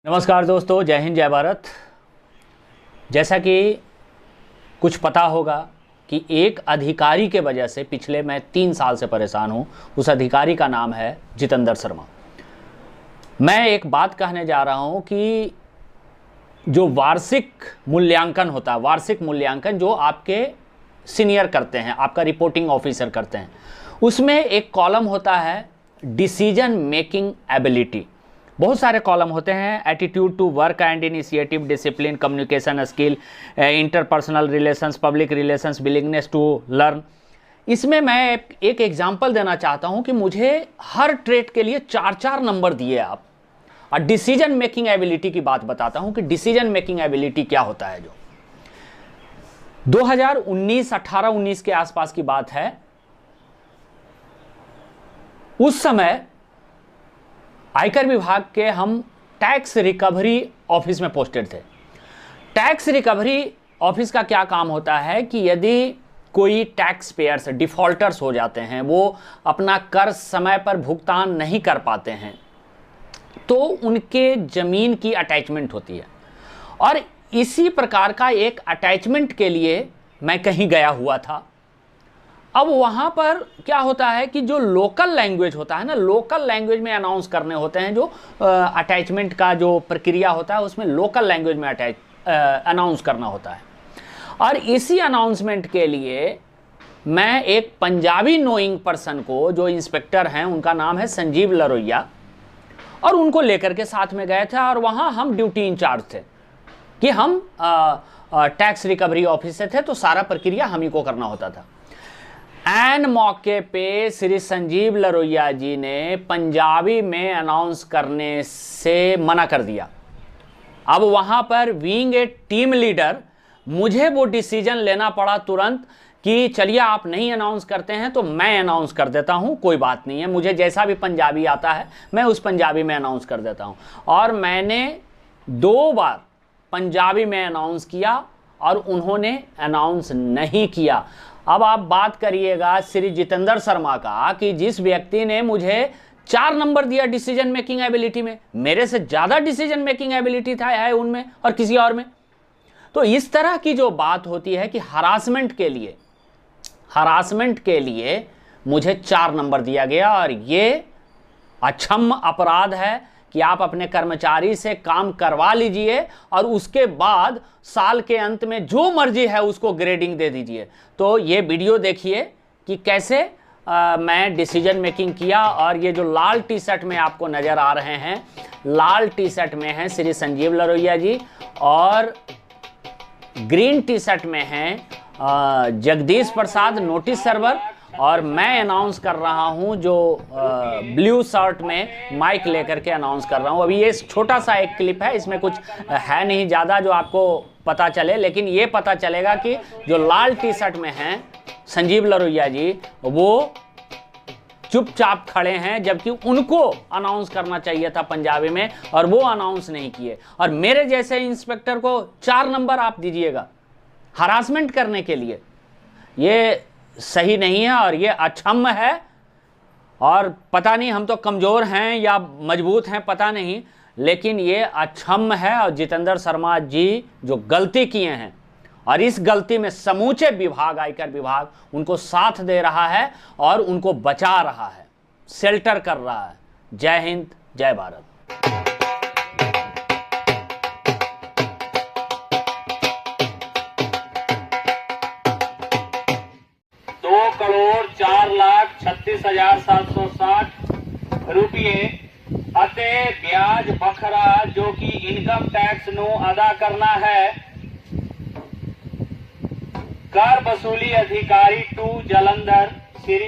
नमस्कार दोस्तों, जय हिंद जय भारत। जैसा कि कुछ पता होगा कि एक अधिकारी के वजह से पिछले मैं 3 साल से परेशान हूं। उस अधिकारी का नाम है जितेंद्र शर्मा। मैं एक बात कहने जा रहा हूं कि जो वार्षिक मूल्यांकन होता है, वार्षिक मूल्यांकन जो आपके सीनियर करते हैं, आपका रिपोर्टिंग ऑफिसर करते हैं, उसमें एक कॉलम होता है डिसीजन मेकिंग एबिलिटी। बहुत सारे कॉलम होते हैं, attitude to work and initiative, discipline, communication skill, interpersonal relations, public relations, willingness to learn. इसमें मैं एक एग्जांपल देना चाहता हूं कि मुझे हर ट्रेट के लिए 4-4 नंबर दिए आप, और डिसीजन मेकिंग एबिलिटी की बात बताता हूं कि डिसीजन मेकिंग एबिलिटी क्या होता है। जो 2019, 18-19 के आसपास की बात है, उस समय आयकर विभाग के हम टैक्स रिकवरी ऑफिस में पोस्टेड थे। टैक्स रिकवरी ऑफिस का क्या काम होता है कि यदि कोई टैक्स पेयर्स डिफॉल्टर्स हो जाते हैं, वो अपना कर समय पर भुगतान नहीं कर पाते हैं, तो उनके ज़मीन की अटैचमेंट होती है। और इसी प्रकार का एक अटैचमेंट के लिए मैं कहीं गया हुआ था। अब वहाँ पर क्या होता है कि जो लोकल लैंग्वेज होता है ना, लोकल लैंग्वेज में अनाउंस करने होते हैं। जो अटैचमेंट का जो प्रक्रिया होता है उसमें लोकल लैंग्वेज में अनाउंस करना होता है। और इसी अनाउंसमेंट के लिए मैं एक पंजाबी नोइंग पर्सन को, जो इंस्पेक्टर हैं, उनका नाम है संजीव लरोइया, और उनको लेकर के साथ में गए थे। और वहाँ हम ड्यूटी इंचार्ज थे कि हम टैक्स रिकवरी ऑफिस से थे, तो सारा प्रक्रिया हम ही को करना होता था। एन मौके पे श्री संजीव लरोइया जी ने पंजाबी में अनाउंस करने से मना कर दिया। अब वहाँ पर बीइंग ए टीम लीडर मुझे वो डिसीजन लेना पड़ा तुरंत कि चलिए आप नहीं अनाउंस करते हैं तो मैं अनाउंस कर देता हूँ, कोई बात नहीं है, मुझे जैसा भी पंजाबी आता है मैं उस पंजाबी में अनाउंस कर देता हूँ। और मैंने 2 बार पंजाबी में अनाउंस किया और उन्होंने अनाउंस नहीं किया। अब आप बात करिएगा श्री जितेंद्र शर्मा का कि जिस व्यक्ति ने मुझे 4 नंबर दिया डिसीजन मेकिंग एबिलिटी में, मेरे से ज़्यादा डिसीजन मेकिंग एबिलिटी था है उनमें और किसी और में। तो इस तरह की जो बात होती है कि हरासमेंट के लिए मुझे 4 नंबर दिया गया, और ये अक्षम्य अपराध है कि आप अपने कर्मचारी से काम करवा लीजिए और उसके बाद साल के अंत में जो मर्जी है उसको ग्रेडिंग दे दीजिए। तो ये वीडियो देखिए कि कैसे मैं डिसीजन मेकिंग किया। और ये जो लाल टी शर्ट में आपको नज़र आ रहे हैं, लाल टी शर्ट में हैं श्री संजीव लरोइया जी, और ग्रीन टी शर्ट में हैं जगदीश प्रसाद नोटिस सर्वर, और मैं अनाउंस कर रहा हूं जो ब्लू शर्ट में माइक लेकर के अनाउंस कर रहा हूं। अभी ये छोटा सा एक क्लिप है, इसमें कुछ है नहीं ज़्यादा जो आपको पता चले, लेकिन ये पता चलेगा कि जो लाल टी शर्ट में हैं संजीव लरोइया जी, वो चुपचाप खड़े हैं, जबकि उनको अनाउंस करना चाहिए था पंजाबी में, और वो अनाउंस नहीं किए। और मेरे जैसे इंस्पेक्टर को 4 नंबर आप दीजिएगा हरासमेंट करने के लिए, ये सही नहीं है और ये अक्षम्य है। और पता नहीं हम तो कमज़ोर हैं या मजबूत हैं, पता नहीं, लेकिन ये अक्षम्य है। और जितेंद्र शर्मा जी जो गलती किए हैं, और इस गलती में समूचे विभाग, आयकर विभाग उनको साथ दे रहा है और उनको बचा रहा है, शेल्टर कर रहा है। जय हिंद जय भारत। 2,04,36,760 रुपये ਅਤੇ ब्याज बखरा जो कि इनकम टैक्स ਨੂੰ अदा करना है। कर वसूली अधिकारी 2 जलंधर